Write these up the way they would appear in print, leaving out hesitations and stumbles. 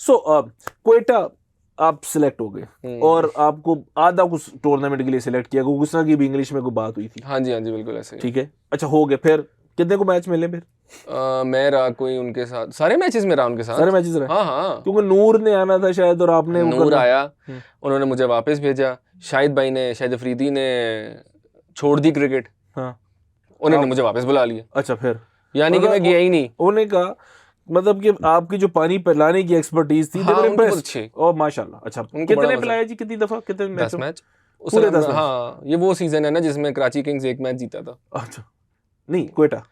सो क्वेटा आप सिलेक्ट हो गए और आपको आधा कुछ टूर्नामेंट के लिए सिलेक्ट किया, गुस की भी इंग्लिश में कोई बात हुई थी? हाँ जी बिल्कुल ऐसे ही। ठीक है, अच्छा हो गए, फिर कितने को मैच मिले फिर? मैं रहा कोई उनके साथ, सारे मैचेस में रहा उनके साथ। सारे मैचेस रहे? हाँ क्योंकि नूर ने आना था शायद और आपने नूर आया, उन्होंने मुझे वापस भेजा। शाहिद भाई ने, शाहिद अफरीदी ने छोड़ दी क्रिकेट, हाँ, उन्होंने मुझे वापस बुला लिया। अच्छा, फिर यानी कि मैं गया ही नहीं। उन्होंने कहा मतलब कि आपकी जो पानी पिलाने की एक्सपर्टीज थी, हाँ, उनको बहुत अच्छी। और माशाल्लाह। अच्छा, कितने पिलाया जी, कितनी दफा, कितने मैच? 10 मैच पूरे 10 मैच? हाँ, ये वो सीजन है ना जिसमें कराची किंग्स एक मैच जीता था। अच्छा, नहीं क्वेटा,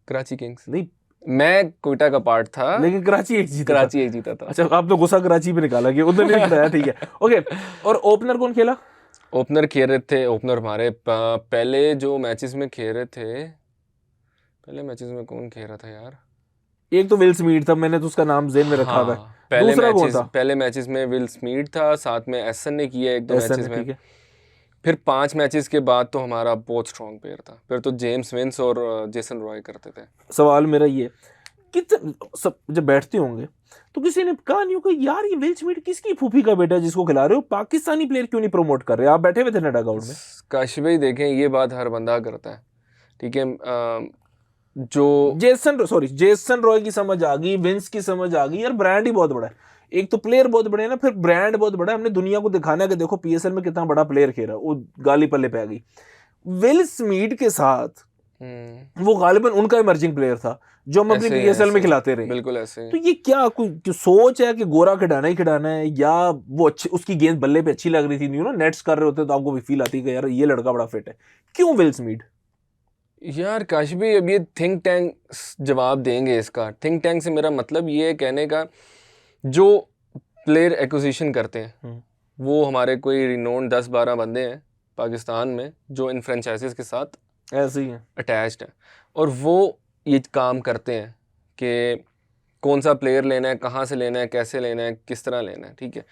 कराची किंग्स नहीं, मैं क्वेटा का पार्ट था, लेकिन कराची एक जीता था। अच्छा, आप तो गुस्सा कराची पे निकाला कि उधर नहीं खिलाया, ठीक है, ओके। और ओपनर कौन खेला? ओपनर खेल रहे थे, ओपनर हमारे पहले जो मैचेस में खेल रहे थे, पहले मैचेस में कौन खेल रहा था यार? एक तो विल स्मीथ था, मैंने तो उसका नाम जेन में रखा हुआ है। पहले मैचेस में विल स्मीथ था, साथ में एसन ने किया एक दो मैचेस में। फिर 5 मैचेस के बाद तो हमारा बहुत स्ट्रॉन्ग प्लेयर था, फिर तो जेम्स विंस और जेसन रॉय करते थे। सवाल मेरा ये कि सब जब बैठते होंगे तो किसी ने कहा नहीं होगा यार ये विल स्मिथ किसकी फूफी का बेटा जिसको खिला रहे हो, पाकिस्तानी प्लेयर क्यों नहीं प्रमोट कर रहे? आप बैठे हुए थे ना डगआउट में। काशिफ भाई देखें, ये बात हर बंदा करता है, ठीक है। जो जेसन रॉय की समझ आ गई, विंस की समझ आ गई, यार ब्रांड ही बहुत बड़ा है। एक तो प्लेयर बहुत बड़े हैं ना, फिर ब्रांड बहुत बड़ा है। हमने दुनिया को दिखाना है कि देखो पीएसएल में कितना बड़ा प्लेयर खेल रहा है। वो गाली पल्ले पे आ गई। विल स्मिथ के साथ वो गालिबन उनका इमर्जिंग प्लेयर था जो हम अपनी पीएसएल में खिलाते रहे। बिल्कुल ऐसे। तो ये क्या कोई सोच है कि गोरा खिलाना ही खिलाना है, या वो अच्छी उसकी गेंद बल्ले पे अच्छी लग रही थी, नेट्स कर रहे होते तो आपको भी फील आती है यार ये लड़का बड़ा फिट है? क्यों विल स्मिथ? यार काशिफ भाई, अब ये थिंक टैंक जवाब देंगे इसका। थिंक टैंक से मेरा मतलब ये है कहने का, जो प्लेयर एक्विजिशन करते हैं वो हमारे कोई रिनोन 10-12 बंदे हैं पाकिस्तान में जो इन फ्रेंचाइजीज के साथ ऐसे ही अटैच्ड है, और वो ये काम करते हैं कि कौन सा प्लेयर लेना है, कहाँ से लेना है, कैसे लेना है, किस तरह लेना है, ठीक है।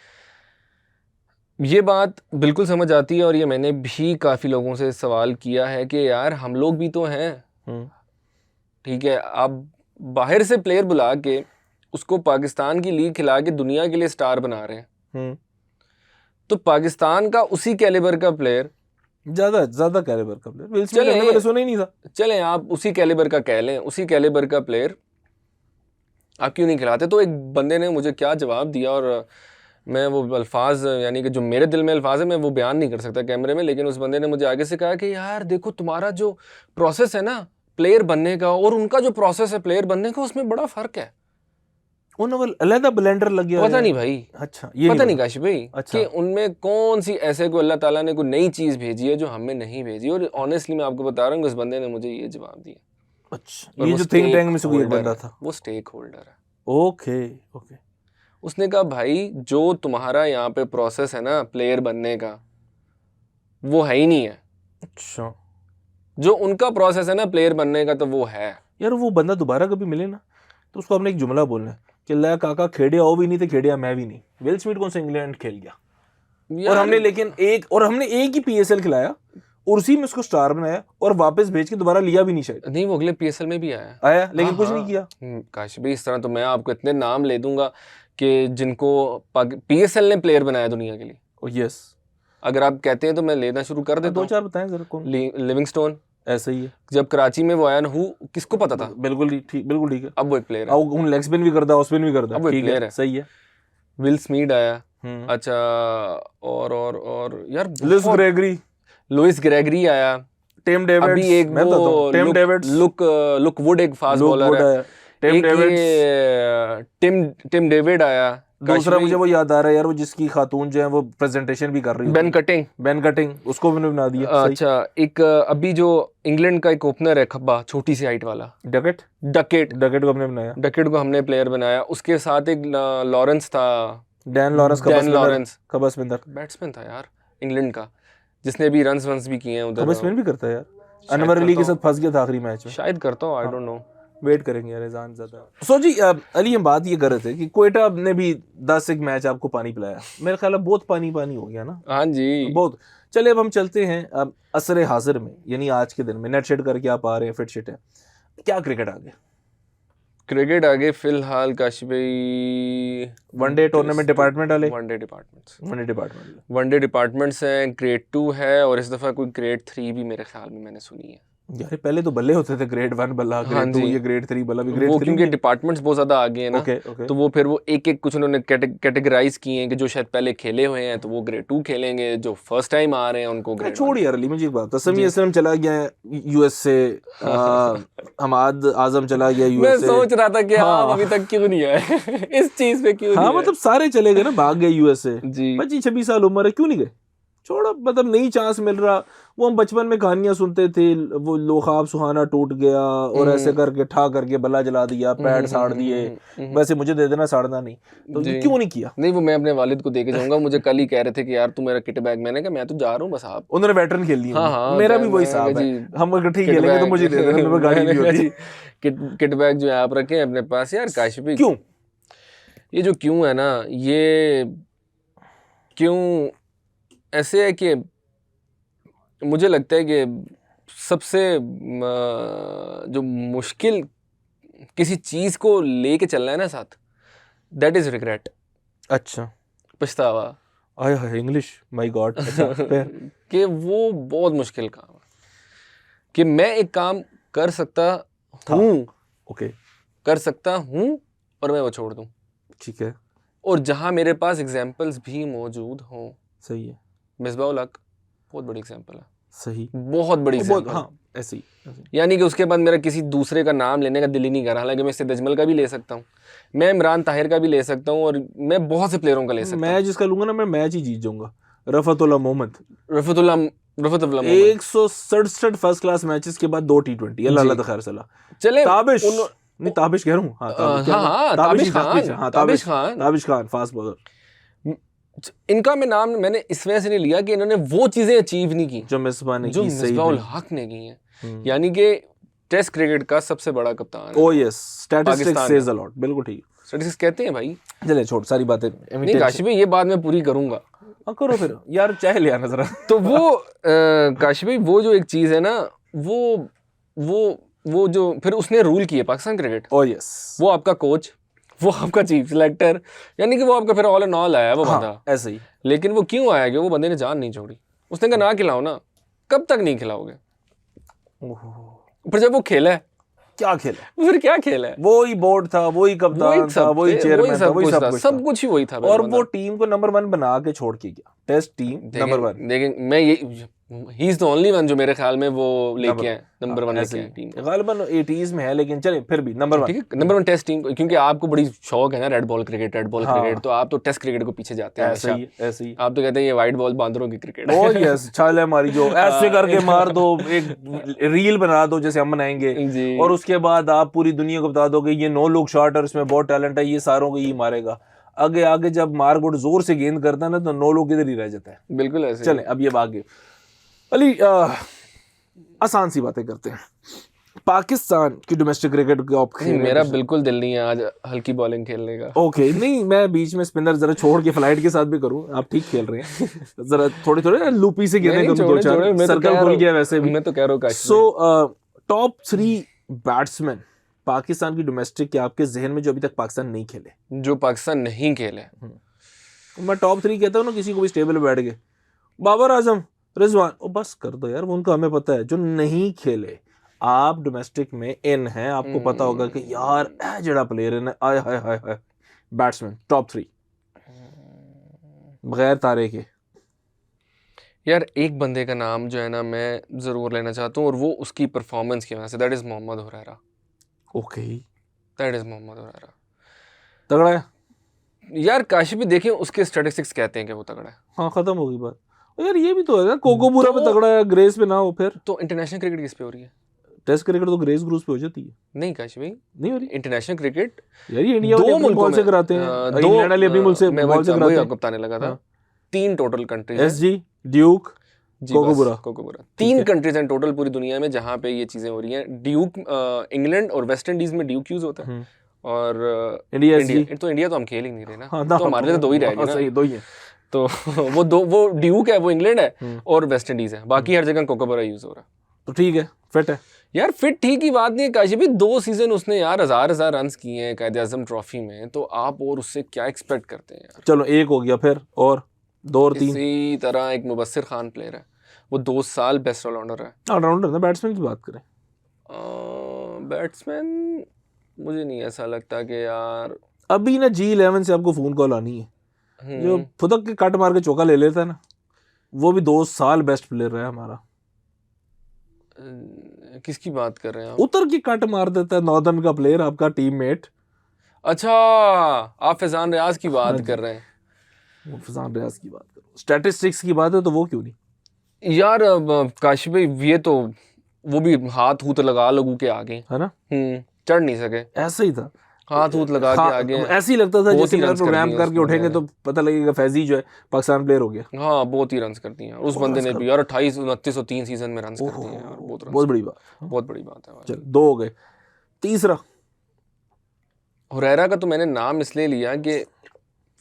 ये बात बिल्कुल समझ आती है, और ये मैंने भी काफ़ी लोगों से सवाल किया है कि यार हम लोग भी तो हैं, ठीक है। आप बाहर से प्लेयर बुला के उसको पाकिस्तान की लीग खिला के दुनिया के लिए स्टार बना रहे हैं, तो पाकिस्तान का उसी कैलिबर का प्लेयर, ज्यादा कैलिबर का प्लेयर विल स्मिथ मैंने सुना ही नहीं था। चलें आप उसी कैलिबर का कह लें, उसी कैलिबर का प्लेयर आप क्यों नहीं खिलाते? तो एक बंदे ने मुझे क्या जवाब दिया, और मैं वो अल्फाज, यानी कि जो मेरे दिल में अल्फाज है मैं वो बयान नहीं कर सकता कैमरे में, लेकिन उस बंदे ने मुझे आगे से कहा कि यार देखो तुम्हारा जो प्रोसेस है ना प्लेयर बनने का और उनका जो प्रोसेस है प्लेयर बनने का, उसमें बड़ा फर्क है। अलग ब्लेंडर लग गया। पता नहीं भाई, अच्छा ये पता नहीं काशिफ भाई, अच्छा, कि उनमें कौन सी ऐसे को अल्लाह ताला ने कोई नई चीज़ भेजी है जो हमें नहीं भेजी, और ऑनेस्टली मैं आपको बता रहा हूँ उस बंदे ने मुझे ये जवाब दिया। अच्छा, ये जो थिंक टैंक में से कोई एक बंदा था, वो स्टेक होल्डर है। Okay okay. उसने कहा भाई जो तुम्हारा यहाँ पे प्रोसेस है ना प्लेयर बनने का, वो है ही नहीं है। अच्छा, जो उनका प्रोसेस है ना प्लेयर बनने का, तो वो है। यार वो बंदा दोबारा कभी मिले ना तो उसको हमने एक जुमला बोलना है कि ला काका खेड़िया हो भी नहीं थे, खेड़िया मैं भी नहीं। विल स्मिथ कौन सा इंग्लैंड खेल गया, और हमने एक ही पीएसएल खिलाया और उसी में उसको स्टार बनाया और वापस भेज के दोबारा लिया भी नहीं शायद। नहीं, वो अगले पीएसएल में भी आया लेकिन कुछ नहीं किया। काश भाई, इस तरह तो मैं आपको इतने नाम ले दूंगा कि जिनको पीएसएल ने प्लेयर बनाया दुनिया के लिए। यस, अगर आप कहते हैं तो मैं लेना शुरू कर देता हूं। 2-4 बताएं जरा। कौन? लिविंगस्टोन, ऐसा ही है। जब कराची में वो आया ना, किसको पता था? बिल्कुल ठीक है। अब वो एक प्लेयर है, अब लेग स्पिन भी करता है, ऑफ स्पिन भी करता है, अब वो एक प्लेयर है, सही है। विल स्मिथ आया। अच्छा, और यार लुइस ग्रेगरी आया। टिम डेविड्स, अभी एक वो टिम डेविड्स, लुक वुड एक फास्ट बॉलर है। टिम डेविड आया। दूसरा मुझे वो याद आ रहा है यार, वो जिसकी खातून जो है वो प्रेजेंटेशन भी कर रही है, बेन कटिंग, उसको भी बना दिया। अच्छा, एक अभी जो इंग्लैंड का एक ओपनर है खब्बा, छोटी सी हाइट वाला, डकेट को हमने बनाया, डकेट को हमने प्लेयर बनाया। उसके साथ एक लॉरेंस था, डैन लॉरेंस का बैट्समैन था यार इंग्लैंड का, जिसने भी रन्स भी किए हैं उधर। बैट्समैन भी करता है यार। अनवर अली के साथ फंस गया था आखिरी मैच में, शायद करता हूँ, आई डोंट नो, वेट करेंगे यार एजान ज्यादा। सो जी अली, हम बात ये कर रहे थे कि क्वेटा ने भी 10 एक मैच आपको पानी पिलाया। मेरे ख्याल में बहुत पानी हो गया ना। हाँ जी, बहुत। चले अब हम चलते हैं अब असरे हाजिर में, यानी आज के दिन में नेट शेड करके आप आ रहे हैं, फिट शिट है, क्या क्रिकेट आ गया? क्रिकेट आगे फिलहाल काशी भाई वनडे टूर्नामेंट डिपार्टमेंट वाले, वनडे डिपार्टमेंट्स हैं, ग्रेड 2 है और इस दफ़ा कोई ग्रेड 3 भी मेरे ख्याल में मैंने सुनी है। यार पहले तो बल्ले होते थे, ग्रेड 1 बल्ला, हाँ ग्रेड 2, जी। ये ग्रेड 3 बल्ला भी, ग्रेड वो 3 क्योंकि डिपार्टमेंट्स बहुत ज़्यादा आगे हैं ना, ओके ओके। तो वो फिर वो एक एक कुछ उन्होंने कैटेगराइज किए हैं कि जो शायद पहले खेले हुए हैं तो वो ग्रेड 2 खेलेंगे, जो फर्स्ट टाइम आ रहे हैं उनको ग्रेड छोड़ यार अली, मुझे एक बात, तसमी असलम चला गया है यूएस से, हमाद आजम चला गया यूएस मैं से। सोच रहा था कि हाँ। आप अभी तक क्यों नहीं आए इस चीज पे क्यों हाँ नहीं मतलब सारे चले गए ना, भाग गए यूएस से। जी 25-26 साल उम्र है, क्यों नहीं गए? छोड़ो, मतलब नई चांस मिल रहा। वो हम बचपन में कहानियां सुनते थे, वो लो ख्वाब सुहाना टूट गया और ऐसे करके ठा करके बल्ला जला दिया, पैड साड़ दिए। वैसे मुझे दे देना, साड़ना नहीं, तो जी। क्यों नहीं किया? नहीं, वो मैं अपने वालिद को देके जाऊंगा, मुझे कल ही कह रहे थे कि यार तू मेरा किट बैग, मैंने कहा मैं तो जा रहा हूँ बस आप। उन्होंने वेटरन खेल लिया। हाँ हाँ, मेरा भी वही मैं साहब है, जी, हम इकट्ठे ही किट खेलेंगे तो बैग। मुझे दे देना, मेरे पास गाड़ी भी होती है। किट बैग जो है आप रखें अपने पास। यार काशिफ भाई, क्यों? ये जो क्यों है ना, ये क्यों ऐसे है कि मुझे लगता है कि सबसे जो मुश्किल किसी चीज़ को लेके चलना है ना साथ, दैट इज़ रिग्रेट। अच्छा, पछतावा। आय हाय इंग्लिश, माय गॉड। अच्छा फिर कि वो बहुत मुश्किल काम है कि मैं एक काम कर सकता हूँ, ओके कर सकता हूँ और मैं वो छोड़ दूँ, ठीक है, और जहाँ मेरे पास एग्जाम्पल्स भी मौजूद हों। सही है, मिसबाह उल हक बहुत बड़ी एग्जाम्पल है, सही, बहुत बड़ी एग्जाम्पल। हाँ ऐसे ही। यानी कि उसके बाद मेरा किसी दूसरे का नाम लेने का दिल ही नहीं कर रहा। हालांकि मैं सिद्ध अजमल का भी ले सकता हूँ, मैं इमरान ताहिर का भी ले सकता हूँ, और मैं बहुत से प्लेयरों का ले सकता हूँ। मैं जिसका लूंगा ना, मैं मैच ही जीत जाऊंगा। Rafatullah Mohammad, Rafatullah Mohammad 167 first class matches के बाद 2 T20, अल्लाह अल्लाह खैर सला। चले ताबिश, नहीं ताबिश कह रहा हूँ, हाँ ताबिश खान, ताबिश खान फास्ट बॉलर। इनका मैं नाम मैंने इस वजह से नहीं लिया कि इन्होंने वो चीजें अचीव नहीं की जो मिसबा ने जो की, सही मिसबाह उल हक ने की हैं। यानी कि टेस्ट क्रिकेट का सबसे बड़ा कप्तान है। ओ yes, statistics Pakistan says a lot, बिल्कुल ठीक। स्टैटिस्टिक्स कहते हैं भाई। चले छोड़ सारी बातें, नहीं काशिफ भाई, ये बात मैं पूरी करूंगा। हाँ करो फिर यार, चाय ले आना जरा। तो वो काशिफ भाई, वो जो एक चीज है ना, वो जो फिर उसने रूल किया पाकिस्तान क्रिकेट। ओ यस, वो आपका कोच, वो आपका चीफ सिलेक्टर, यानी कि वो आपका फिर ऑल एंड ऑल आया वो बंदा। ऐसे ही। लेकिन वो क्यों आया कि वो बंदे ने जान नहीं छोड़ी। उसने कहा ना खिलाओ ना, कब तक नहीं खिलाओगे। पर जब वो खेला है, क्या खेला, फिर क्या खेला है, वही बोर्ड था, वही कप्तान था, वही चेयरमैन था, वही सब कुछ ही वही था। और वो टीम को नंबर 1 बना के छोड़ के गया, टेस्ट टीम नंबर 1। लेकिन मैं ये he is the only one जो मेरे ख्याल में वो लेके आए, नंबर 1 लेके आए टीम। गालिबन 80s में है, लेकिन चले फिर भी नंबर 1, ठीक है, नंबर 1 टेस्ट टीम। क्योंकि आपको बड़ी शौक है ना रेड बॉल क्रिकेट, तो आप तो टेस्ट क्रिकेट को पीछे जाते हैं। ऐसे ही आप तो कहते हैं ये वाइट बॉल बांदरों की क्रिकेट है। ओ यस, छाले मारी जो ऐसे करके मार दो, एक रील बना दो जैसे हम बनाएंगे, और उसके बाद आप पूरी दुनिया को बता दोगे ये 9 लोग शॉट और इसमें बहुत टैलेंट है, ये सारों को ये मारेगा। आगे जब मारगुड जोर से गेंद करता है ना, तो 9 लोग इधर ही रह जाता है। बिल्कुल ऐसे। चले अब ये आगे अली, आसान सी बातें करते हैं। पाकिस्तान की डोमेस्टिक क्रिकेट को आप खेल, मेरा बिल्कुल दिल नहीं है आज हल्की बॉलिंग खेलने का। ओके नहीं, मैं बीच में स्पिनर जरा छोड़ के फ्लाइट के साथ भी करूं, आप ठीक खेल रहे हैं। जरा थोड़े लूपी से गेंदें करूं, 2-4 सर्कल खुल गया वैसे भी। मैं तो कह रहा हूं। सो टॉप 3 बैट्समैन पाकिस्तान की डोमेस्टिक के आपके जहन में जो अभी तक पाकिस्तान नहीं खेले, जो पाकिस्तान नहीं खेले, मैं टॉप 3 कहता हूँ ना, किसी को भी स्टेबल बैठ गए, बाबर आजम, रिजवान, ओ बस कर दो यार, उनका हमें पता है जो नहीं खेले। आप डोमेस्टिक में इन हैं, आपको पता होगा कि यार ए जड़ा प्लेयर है ना, आय हाय हाय हाय, बैट्समैन टॉप 3 बगैर तारे के। यार एक बंदे का नाम जो है ना मैं जरूर लेना चाहता हूँ, और वो उसकी परफॉर्मेंस की वजह से, that is Mohammad Huraira. Okay, that is Mohammad Huraira. तगड़ा है यार काशिफ भी देखें, उसके स्टैटिस्टिक्स कहते हैं कि वो तगड़ा है। हाँ, खत्म होगी बात। यार ये भी तो है ना, कोकोबुरा पे तगड़ा है, ग्रेस पे ना हो फिर तो इंटरनेशनल क्रिकेट किस पे हो रही है? टेस्ट क्रिकेट तो ग्रेस ग्रूस पे हो जाती है। नहीं काशिफ भाई, नहीं हो रही इंटरनेशनल क्रिकेट। यार ये इंडिया वाले अपनी बॉल से कराते हैं, इंग्लैंड वाले अपनी बॉल से कराते हैं। आपको बताने लगा था 3 total countries, SG, Duke, Kookaburra. 3 countries हैं टोटल पूरी दुनिया में जहाँ पे ये चीजें हो रही हैं। ड्यूक इंग्लैंड और वेस्ट इंडीज में ड्यूक यूज होता है, और इंडिया तो हम खेल ही नहीं रहे ना, तो हमारे लिए तो 2 ही रह गए ना। सही, 2 ही है। तो वो ड्यूक है, वो इंग्लैंड है, और वेस्ट इंडीज है, बाकी हर जगह कोकोबुरा यूज हो रहा है। तो ठीक है, फिट है यार। फिट ठीक की बात नहीं है काशी भी, 2 सीजन उसने यार 1000 रन किए हैं कायदे आजम ट्रॉफी में, तो आप और उससे क्या एक्सपेक्ट करते हैं यार। चलो एक हो गया, फिर और 2 और 3। इसी तरह एक मुबस्सिर खान प्लेयर है, वो 2 साल बेस्ट ऑलराउंडर है। ऑलराउंडर ना, बैट्समैन की बात करें। बैट्समैन मुझे नहीं ऐसा लगता कि यार अभी ना G11 से आपको फोन कॉल आनी है, जो फुदक के कट मार के चौका ले लेता है ना, वो भी 2 साल बेस्ट प्लेयर रहा है हमारा। किसकी बात कर रहे हैं आप? उतर के कट मार देता है, नॉर्दर्न का प्लेयर, आपका टीममेट। अच्छा, आप फैजान रियाज की बात कर रहे हैं। वो फैजान रियाज की बात करो, स्टैटिस्टिक्स की बात है तो वो क्यों नहीं यार काशी भाई, ये तो वो भी हाथ हूथ लगा लगू के आगे है ना, चढ़ नहीं सके, ऐसा ही था, हाथ हूथ लगा के आगे। ऐसे ही लगता था बहुत जैसे ही runs कर प्रोग्राम दिए करके उस उठेंगे बंदे तो पता लगेगा फैजी जो है पाकिस्तान प्लेयर हो गया। हाँ, बहुत ही रन्स करती हैं उस बंदे ने भी यार, 28 29 और 3 सीजन में रन्स करती हैं यार, बहुत बड़ी बात, बहुत बड़ी बात है। चल 2 हो गए, तीसरा हुरैरा का तो मैंने नाम इसलिए लिया कि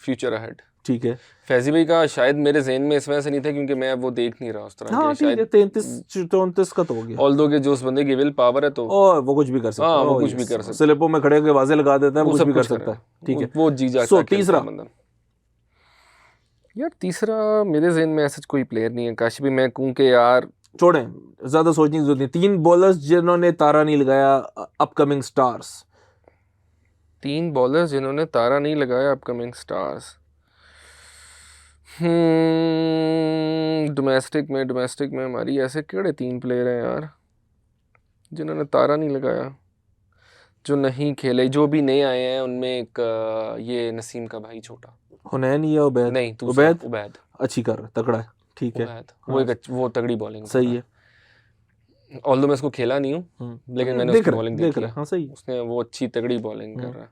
फ्यूचर अहेड। ठीक है, फैजी भाई का शायद मेरे ज़हन में इस वजह से नहीं था क्योंकि मैं वो देख नहीं रहा उस तरह हाँ के, ठीक है, शायद 33-34 का तो हो गया। ऑल्दो के जो उस बंदे की विल पावर है तो और वो कुछ भी कर सकता है, हाँ, वो कुछ भी कर सकता है, स्लिपों में खड़े होकर वाजे लगा देता है, वो वो कुछ सब भी कर कुछ सकता है। ठीक है, वो जी जाता है तीसरा बंदा। यार तीसरा मेरे ज़हन में ऐसा कोई प्लेयर नहीं है काशी भी, मैं कहूँ कि यार छोड़ें, ज्यादा सोचने की जरूरत नहीं। 3 बॉलर्स जिन्होंने तारा नहीं लगाया, अपकमिंग स्टार्स। 3 बॉलर्स जिन्होंने तारा नहीं लगाया, अपकमिंग स्टार्स। डोमेस्टिक में हमारी ऐसे केड़े 3 प्लेयर हैं यार जिन्होंने तारा नहीं लगाया, जो नहीं खेले, जो भी नए आए हैं उनमें एक ये नसीम का भाई छोटा, हुनैन या उबैद? नहीं उबैद अच्छी कर रहा है, तगड़ा है, ठीक है, वो एक वो तगड़ी बॉलिंग सही है। ऑल्दो मैं इसको खेला नहीं हूँ लेकिन मैंने उसकी बॉलिंग देखी है, हाँ सही है, उसने वो अच्छी तगड़ी बॉलिंग कर रहा है।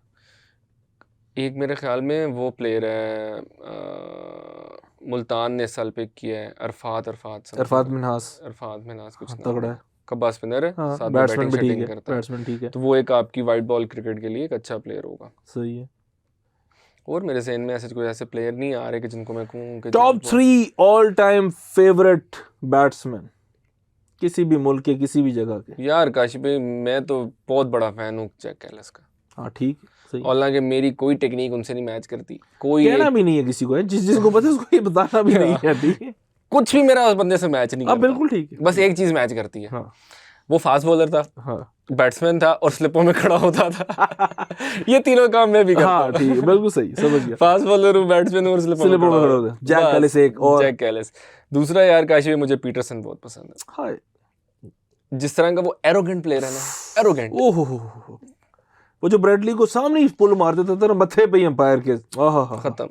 एक मेरे ख्याल में वो प्लेयर है मुल्तान ने इस साल पिक किया है, अरफात मिन्हास कुछ तगड़ा है, कब्बा स्पिनर है, साथ में बैट्समैन बैटिंग भी ठीक शैटिंग है, करता है, बैट्समैन ठीक है, तो वो एक आपकी वाइट बॉल क्रिकेट के लिए एक अच्छा प्लेयर होगा। सही है। और मेरे ज़हन में ऐसे कोई ऐसे प्लेयर नहीं आ रहे कि जिनको मैं कहूँ कि top 3 all time favourite batsman किसी भी मुल्क के, किसी भी जगह के। यार काशी भाई, मैं तो बहुत बड़ा फैन हूँ जैक कैलिस का। हाँ ठीक, सही। हालांकि मेरी कोई टेक्निक उनसे नहीं मैच करती, कोई कहना भी नहीं है किसी को, जिसको पता है उसको ये बताना भी नहीं है, ठीक है, कुछ भी मेरा उस बंदे से मैच नहीं करता। बिल्कुल ठीक है, बस एक चीज मैच करती है, हाँ, वो फास्ट बॉलर था, हाँ, बैट्समैन था और स्लिपों में खड़ा होता था। ये तीनों काम मैं भी करता हूं। हाँ ठीक है, बिल्कुल सही, समझ गया। फास्ट बॉलर हूँ, बैट्समैन हूँ और स्लिपों में खड़ा होता। जैक कैलिस एक और। जैक कैलिस दूसरा। यार काशी में मुझे पीटरसन बहुत पसंद है। हाय, जिस तरह का वो एरोगेंट प्लेयर है ना, एरोगेंट। ओहो, वो जो ब्रेडली को सामने ही पुल मार देता था ना मत्थे पे एम्पायर के, खत्म,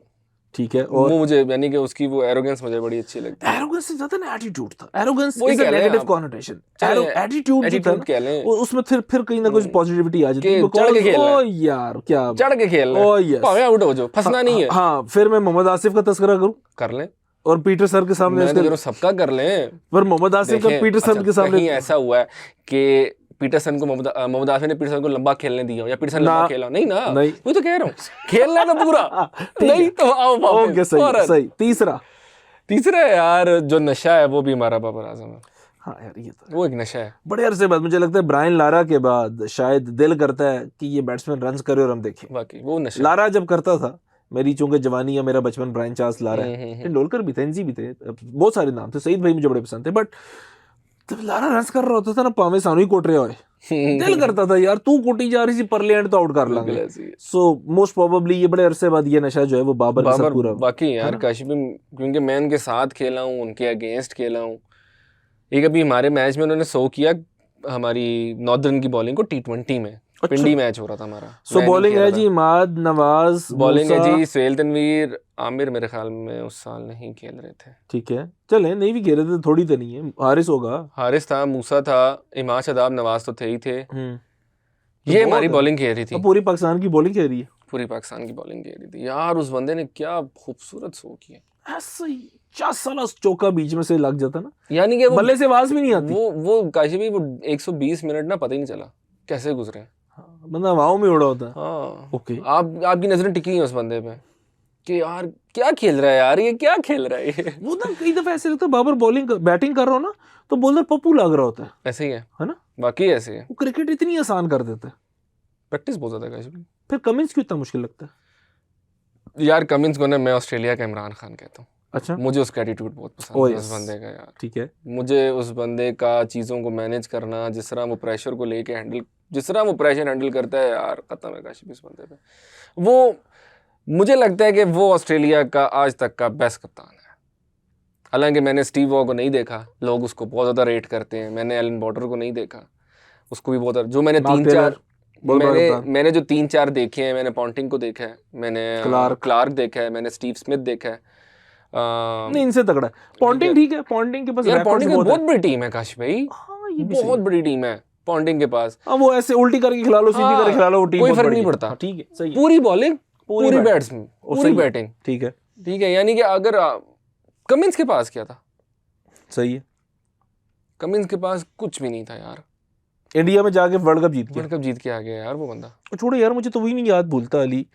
ठीक है। और वो मुझे यानी कि उसकी वो एरोगेंस मुझे बड़ी अच्छी लगती है। एरोगेंस से ज्यादा ना एटीट्यूड था, एरोगेंस वही इज अ कह लें नेगेटिव आप। कॉनोटेशन, चले, एटीट्यूड जो था कह लें, उसमें फिर कहीं ना कुछ पॉजिटिविटी आ जाती है, चढ़ के खेलना है। ओ यार क्या चढ़ के खेलना ओ है, यस, भाਵੇਂ आउट हो जाओ, फंसना नहीं है। हाँ, फिर मैं मोहम्मद आसिफ का तस्करा करूं कर लें, और पीटर सर के सामने मैं तो कह रहा हूं सबका कर लें, पर मोहम्मद आसिफ का देखें, पीटर सर अच्छा, के सामने कहीं ऐसा हुआ है कि पीटरसन को मोहम्मद आसिफ ने पीटरसन को लंबा खेलने दिया हो या पीटरसन लंबा खेला नहीं ना, नहीं, मैं तो कह रहा हूँ खेलना तो पूरा नहीं तो आओ ओके, सही। तीसरा यार जो नशा है वो भी हमारा बाबर आजम है। हाँ यार, ये तो वो एक नशा है। बड़े अरसे बाद मुझे लगता है ब्रायन लारा के बाद शायद दिल करता है कि ये बैट्समैन रन्स करे और हम देखें। वाकई वो नशा। लारा जब करता था, मेरी चूंकि जवानी या मेरा बचपन ब्रायन चार्ल्स लारा है, तेंदुलकर भी थे, एनजी भी थे, बहुत सारे नाम थे, सईद भाई मुझे बड़े पसंद थे, बट जब लारा रन्स कर रहा होता था ना, पावे सानू ही कोट रहे होए, दिल करता था यार तू कोटी जा रही सी परले एंड तो आउट कर लांगे। सो मोस्ट प्रोबेबली ये बड़े अरसे बाद ये नशा जो है वो बाबर के साथ पूरा। बाकी यार काशी भी, क्योंकि मैं उनके साथ खेला हूँ, उनके अगेंस्ट खेला हूँ। एक अभी हमारे मैच में उन्होंने 100 किया हमारी नॉर्दर्न की बॉलिंग को, T20 में पिंडी मैच हो रहा था हमारा। सो बॉलिंग है जी इमाद, नवाज, बॉलिंग है जी सुहेल तनवीर, आमिर मेरे ख्याल में उस साल नहीं खेल रहे थे, ठीक है, चले नहीं भी खेल रहे थे, थोड़ी तो नहीं है, हारिस होगा, हारिस था, मूसा था, इमाद, शदाब, नवाज तो थे ही थे। ये हमारी बॉलिंग खेल रही थी, पूरी पाकिस्तान की बॉलिंग खेल रही है, पूरी पाकिस्तान की बॉलिंग खेल रही थी यार। उस बंदे ने क्या खूबसूरत शो किया, ऐसा ही 4 साल चौका बीच में से लग जाता ना, यानी कि बल्ले से आवाज भी नहीं आती। वो काशी भी वो 120 मिनट ना पता ही नहीं चला कैसे गुजरे, बंदा हवाओं में उड़ा होता है। हाँ ओके, आपकी नजरें टिकी हैं उस बंदे पे, कि यार क्या खेल रहा है यार, ये क्या खेल रहा है ये। वो ना कई दफा ऐसे लगता है बाबर बैटिंग कर रहा हो ना तो बॉलर पप्पू लग रहा होता है ऐसे ही है ना? बाकी ऐसे है। वो क्रिकेट इतनी आसान कर देता है। प्रैक्टिस बहुत ज्यादा है काशिफ। फिर कमिंस क्यों इतना मुश्किल लगता है? यार कमिंस को ना मैं ऑस्ट्रेलिया का इमरान खान कहता हूँ। अच्छा, मुझे उसका एटीट्यूड बहुत पसंद ओ है यस, उस बंदे का यार। ठीक है। मुझे उस बंदे का चीज़ों को मैनेज करना, जिस तरह वो प्रेशर को लेके हैंडल, जिस तरह वो प्रेशर हैंडल करता है यार, खत्म है काशिफ इस बंदे पे। वो मुझे लगता है कि वो ऑस्ट्रेलिया का आज तक का बेस्ट कप्तान है। हालांकि मैंने स्टीव वॉ को नहीं देखा, लोग उसको बहुत ज़्यादा रेट करते हैं। मैंने एलन बॉर्डर को नहीं देखा, उसको भी बहुत, जो मैंने मार्क टेलर बहुत बड़ा कप्तान। मैंने जो 3-4 देखे हैं, मैंने पॉन्टिंग को देखा है, मैंने क्लार्क देखा है, मैंने स्टीव स्मिथ देखा है। नहीं, इनसे तगड़ा है पॉन्टिंग। ठीक है, पॉन्टिंग के पास यार रिकॉर्ड्स पॉन्टिंग बहुत बहुत है। बड़ी टीम है काश भाई। हाँ, ये भी सही बहुत है। बड़ी टीम है पॉन्टिंग के पास। हाँ, वो ऐसे उल्टी करके खिला लो, सीधी हाँ, करके खिला लो, वो टीम कोई बहुत फर्क बड़ी नहीं है। पड़ता। हाँ, ठीक है, सही है। पूरी बॉलिंग, पूरी बैट- बैट्समैन, और पूरी सही है। बैटिंग, ठीक है, ठीक है। यानी कि अगर कमिंस के पास क्या था? सही है। कमिंस के पास कुछ भी नहीं था यार। इंडिया में जाके वर्ल्ड कप जीत गया। वर्ल्ड कप जीत के आ गया यार वो बंदा। छोड़ो यार, मुझे तो वही नहीं याद भूलता, अली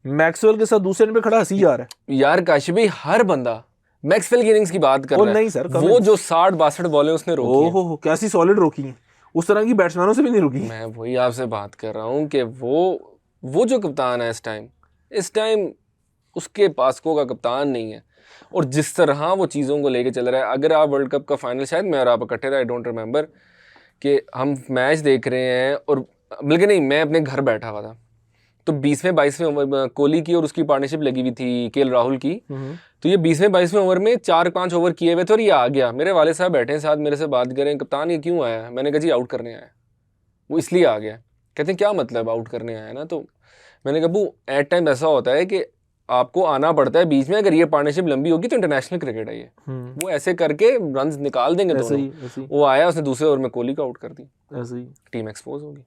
मैक्सवेल के साथ दूसरे पे खड़ा हंसी जा रहा है। यार काशी भाई, हर बंदा मैक्सवेल की इनिंग्स की बात कर ओ रहा है। नहीं सर, वो जो 60-62 बॉलें उसने रोकी हैं। ओहो, कैसी सॉलिड रोकी है, उस तरह की बैट्समैनों से भी नहीं रुकी। मैं वही आपसे बात कर रहा हूँ कि वो जो कप्तान है इस टाइम उसके पास को का कप्तान नहीं है। और जिस तरह वो चीज़ों को लेके चल रहा है, अगर आप वर्ल्ड कप का फाइनल, शायद मैं और आप इकट्ठे थे, आई डोंट रिमेंबर, कि हम मैच देख रहे हैं, और बल्कि नहीं, मैं अपने घर बैठा हुआ था, तो 20वें-22वें ओवर कोहली की और उसकी पार्टनरशिप लगी हुई थी केएल राहुल की। तो ये 20वें-22वें ओवर में 4-5 ओवर किए हुए थे और ये आ गया। मेरे वाले साहब बैठे हैं साथ, मेरे से बात करें, कप्तान ये क्यों आया है? मैंने कहा जी आउट करने आया है। वो इसलिए आ गया। कहते हैं क्या मतलब आउट करने आया ना? तो मैंने कहा वो एट टाइम ऐसा होता है कि आपको आना पड़ता है बीच में, अगर ये पार्टनरशिप लंबी होगी तो इंटरनेशनल क्रिकेट है ये, वो ऐसे करके रन निकाल देंगे दोनों। वो आया, उसने दूसरे ओवर में कोहली को आउट कर दी, ऐसे ही टीम एक्सपोज होगी।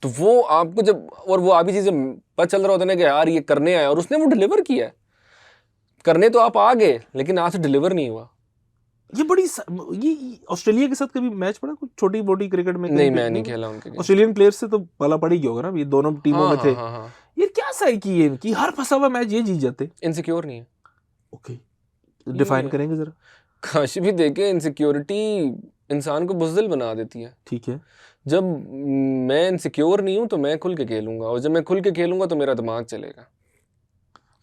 तो वो आपको जब, और वो अभी चीज़ें पता चल रहा होता है ना कि यार ये करने आया, और उसने वो डिलीवर किया है। करने तो आप आ गए, लेकिन आज डिलीवर नहीं हुआ। ये ये ऑस्ट्रेलिया के साथ कभी मैच पड़ा कुछ छोटी मोटी क्रिकेट में? नहीं, मैं नहीं खेला उनके। ऑस्ट्रेलियन प्लेयर्स से तो पाला पड़ी गया होगा ना, ये दोनों टीमों में थे। हाँ। ये क्या साइकी है इनकी, हर फंसा हुआ मैच ये जीत जाते। इनसिक्योर नहीं है। ओके, डिफाइन करेंगे जरा। काश भी देखे, इनसिक्योरिटी इंसान को बुज़दिल बना देती है। ठीक है, जब मैं इनसिक्योर नहीं हूं तो मैं खुल के खेलूंगा, और जब मैं खुल के खेलूंगा तो मेरा दिमाग चलेगा।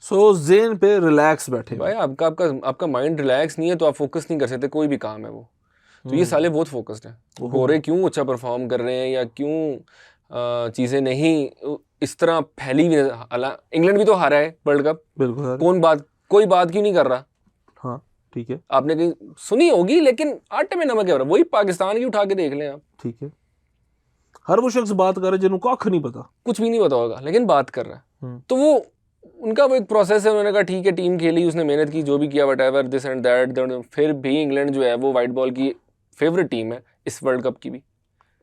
सो ज़ेन पे रिलैक्स बैठे भाई आपका माइंड रिलैक्स नहीं है तो आप फोकस नहीं कर सकते कोई भी काम है वो। तो ये साले बहुत फोकस्ड हैं। गोरे क्यों अच्छा परफॉर्म कर रहे हैं, या क्यों चीज़ें नहीं इस तरह फैली हुई। इंग्लैंड भी तो हारा है वर्ल्ड कप, बिल्कुल, कोई बात क्यों नहीं कर रहा? हाँ ठीक है, आपने कहीं सुनी होगी, लेकिन आटे में नमक है। वही पाकिस्तान की उठा के देख लें आप। ठीक है, हर वो शख्स बात कर रहा है जिन्होंने कख नहीं पता, कुछ भी नहीं पता होगा, लेकिन बात कर रहा है। तो वो उनका वो एक प्रोसेस है। उन्होंने कहा ठीक है, टीम खेली, उसने मेहनत की, जो भी किया, व्हाटएवर दिस एंड दैट, फिर भी इंग्लैंड जो है वो वाइट बॉल की फेवरेट टीम है इस वर्ल्ड कप की भी।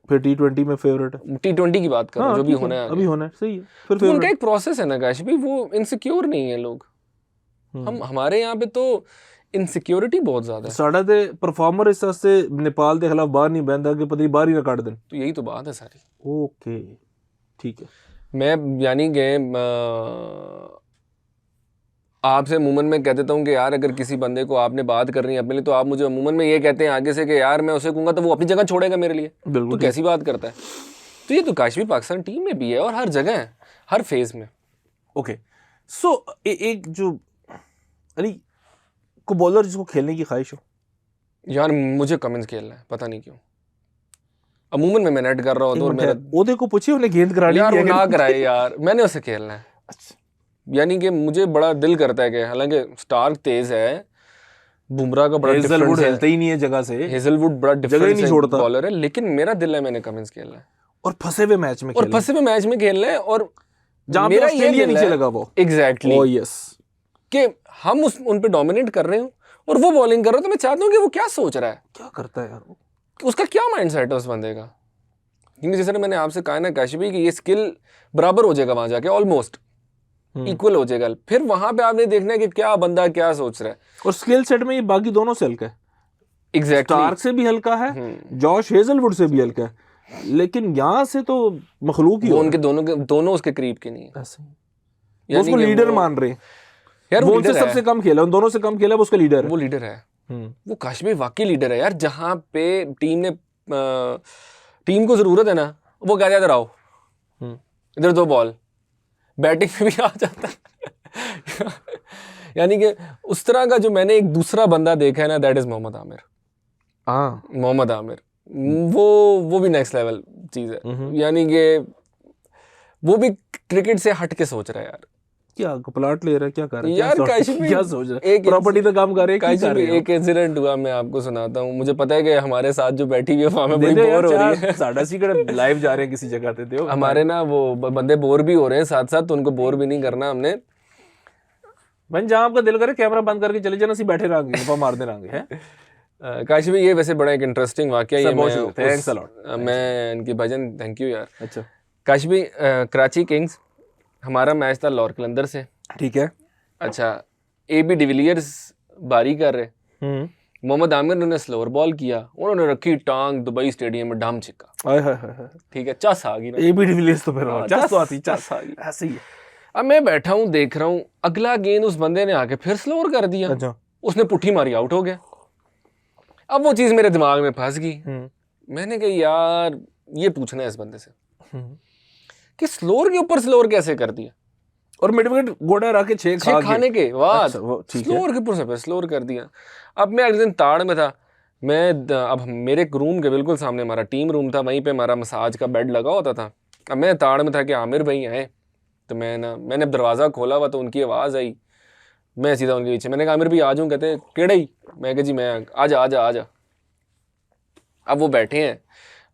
फिर T20 में फेवरेट है, T20 की बात कर रहा हूं, जो भी होना है अभी होना है, सही है। फिर तो उनका एक प्रोसेस है ना काश भाई, वो इनसिक्योर नहीं है लोग। हमारे यहाँ पे तो इनसिक्योरिटी बहुत ज्यादा है। साढ़ा दे परफॉर्मर इस से नेपाल के खिलाफ बाहर नहीं बहता कि पता बाहर ही ना काट दें। तो यही तो बात है सारी। ओके, ठीक है। मैं यानी कि आपसे अमूमन में कह देता हूँ कि यार अगर किसी बंदे को आपने बात करनी है अपने लिए, तो आप मुझे अमूमन में ये कहते हैं आगे से कि यार मैं उसे कहूँगा तो वो अपनी जगह छोड़ेगा मेरे लिए। बिल्कुल, तो कैसी बात करता है? तो ये तो काशवी पाकिस्तान टीम में भी है और हर जगह है, हर फेज में। ओके, सो एक जो अली को बॉलर जिसको खेलने की ख्वाहिश हो, यार मुझे कमिंस खेलना है, पता नहीं क्यों। अमूमन में मैं नेट कर रहा हूँ तो मेरा ओदे को पूछिए, उन्हें गेंद करा ली यार वो ना कराए यार, मैंने उसे खेलना है। यानी कि मुझे बड़ा दिल करता है कि हालांकि स्टार्क तेज है, बुमराह का बड़ा हेजलवुड हिलता ही नहीं है जगह से, हेजलवुड बड़ा जगह नहीं छोड़ता बॉलर है, लेकिन मेरा दिल है मैंने कमिंस खेलना है और फंसे हुए मैच में खेलना है, और जहां पे ऑस्ट्रेलिया नीचे लगा वो। एग्जैक्टली, ओह यस, कि हम उन पे डोमिनेट कर रहे हो और वो बॉलिंग कर रहे हो, तो मैं चाहता हूँ कि वो क्या सोच रहा है, क्या करता है यार वो, उसका क्या माइंडसेट है उस बंदे का। क्योंकि जैसे मैंने आपसे कहा ना काशिफी कि ये स्किल बराबर हो जाएगा वहां जाके, ऑलमोस्ट इक्वल हो जाएगा। फिर वहां पे आपने देखना है कि क्या बंदा क्या सोच रहा है, और स्किल सेट में ये बाकी दोनों से हल्का है। एग्जैक्टली, स्टार्क से भी हल्का है, जॉश हेजलवुड से भी हल्का है, लेकिन यहाँ से तो मखलूक ही उनके दोनों उसके करीब के नहीं है। ऐसे वो उसको लीडर मान रहे हैं यार। वो उनसे सबसे कम खेला, उन दोनों से कम खेला, वो उसका लीडर है। वो लीडर है, वो काश भाई वाकई लीडर है यार। जहाँ पे टीम को जरूरत है ना, वो कहते हैं इधर आओ, इधर दो बॉल, बैटिंग में भी आ जाता है। यानी कि उस तरह का जो मैंने एक दूसरा बंदा देखा है ना, दैट इज मोहम्मद आमिर। हाँ, मोहम्मद आमिर वो भी नेक्स्ट लेवल चीज़ है। यानी कि वो भी क्रिकेट से हट के सोच रहा है यार। क्या प्लाट ले रहा है, क्या कर रहा है यार? क्या सोच रहा है? प्रॉपर्टी पे काम कर रहे हैं। एक इंसिडेंट हुआ, मैं आपको सुनाता हूँ। मुझे पता है कि हमारे साथ जो बैठी हुई है वहाँ में बड़ी बोर हो रही है। साढ़ा सीकड़ लाइव जा रहे हैं किसी जगह पे, देखो हमारे ना वो बंदे बोर भी हो रहे हैं साथ साथ, तो उनको बोर भी नहीं करना हमने। भाई जहाँ आपका दिल करे कैमरा बंद करके चले जाना, सी बैठे रहेंगे, मारते रहेंगे हैं। काशी भाई ये वैसे बड़ा एक इंटरेस्टिंग वाकया ये मैं इनकी भजन, थैंक यू यार। अच्छा काशी भाई, कराची किंग्स हमारा मैच था लाहौर कलंदर से, ठीक है। अच्छा, AB डिविलियर्स बारी कर रहे, मोहम्मद आमिर ने स्लोअर बॉल किया, उन्होंने रखी टांग, दुबई स्टेडियम में डम छिक्का। ठीक है, चस आ गई ना। AB डिविलियर्स तो फिर चस आ गई, ऐसे ही है। अब मैं बैठा हूँ देख रहा हूँ, अगला गेंद उस बंदे ने आके फिर स्लोअर कर दिया। अच्छा। उसने पुट्ठी मारी, आउट हो गया। अब वो चीज़ मेरे दिमाग में फंस गई। मैंने कहा यार ये पूछना है इस बंदे से कि स्लोअर के ऊपर स्लोअर कैसे कर दिया, और मिड विकेट गोड़ा रख के छह खाने के बाद स्लोअर के ऊपर से स्लोअर कर दिया। अब मैं अगले दिन ताड़ में था, अब मेरे रूम के बिल्कुल सामने हमारा टीम रूम था, वहीं पे हमारा मसाज का बेड लगा होता था। अब मैं ताड़ में था कि आमिर भाई आए, तो मैंने दरवाज़ा खोला हुआ, तो उनकी आवाज़ आई। मैं सीधा उनके पीछे, मैंने कहा आमिर भाई आ जाऊँ? कहते केड़े ही? मैं कहा जी मैं आजा। अब वो बैठे हैं,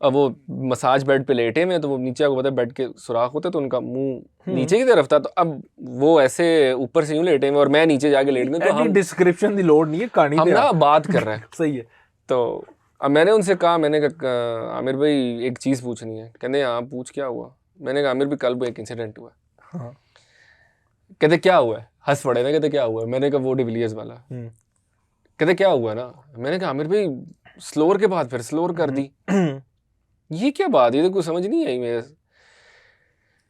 अब वो मसाज बेड पे लेटे हैं, तो वो नीचे आपको पता है बेड के सुराख होते, तो उनका मुंह नीचे की तरफ था, तो अब वो ऐसे ऊपर से यूं लेटे हैं और मैं नीचे जाके लेट गया। तो हम डिस्क्रिप्शन दी लोड नहीं है, कहानी हम ना बात कर रहे हैं। सही है। तो अब मैंने उनसे कहा, मैंने कहा आमिर भाई एक चीज़ पूछनी है। कहते हाँ पूछ, क्या हुआ? मैंने कहा आमिर भाई कल एक इंसिडेंट हुआ। हाँ। कहते क्या हुआ है? हंस पड़े ना, कहते क्या हुआ है? मैंने कहा वो डिविलियर्स वाला। कहते क्या हुआ ना? मैंने कहा आमिर भाई स्लोअर के बाद फिर स्लोअर कर दी, ये क्या बात है? ये तो कुछ समझ नहीं आई मेरे।